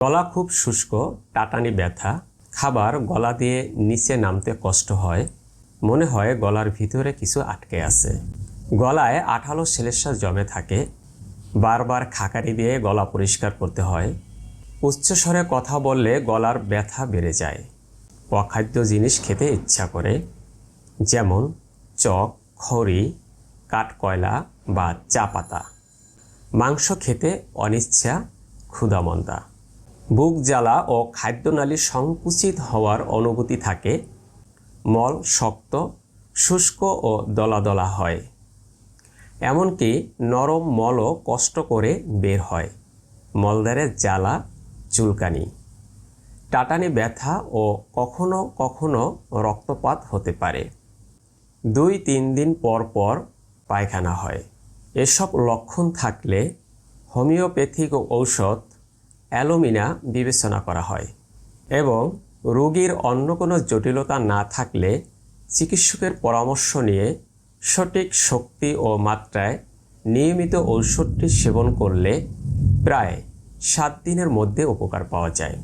গলা খুব শুষ্ক, টাটানি ব্যথা, খাবার গলা দিয়ে নিচে নামতে কষ্ট হয়, মনে হয় গলার ভিতরে কিছু আটকে আছে, গলায় আঠালো শ্লেষ্মা জমে থাকে, বারবার খাকারি দিয়ে গলা পরিষ্কার করতে হয়, উচ্চস্বরে কথা বললে গলার ব্যথা বেড়ে যায়, অখাদ্য জিনিস খেতে ইচ্ছা করে, যেমন চক, খড়ি, কাঠকয়লা বা চা পাতা, মাংস খেতে অনিচ্ছা, ক্ষুধামন্দা, বুক জ্বালা ও খাদ্যনালী সংকুচিত হওয়ার অনুভূতি থাকে, মল শক্ত, শুষ্ক ও দলা দলা হয়, এমনকি নরম মলও কষ্ট করে বের হয়, মলদ্বারে জ্বালা, চুলকানি, টাটানি ব্যথা ও কখনো কখনো রক্তপাত হতে পারে। 2-3 দিন পর পর পায়খানা হয়। এসব লক্ষণ থাকলে হোমিওপ্যাথিক ঔষধ অ্যালোমিনা বিবেচনা করা হয় এবং রোগীর অন্য কোনো জটিলতা না থাকলে চিকিৎসকের পরামর্শ নিয়ে সঠিক শক্তি ও মাত্রায় নিয়মিত ঔষধটি সেবন করলে প্রায় 7 দিনের মধ্যে উপকার পাওয়া যায়।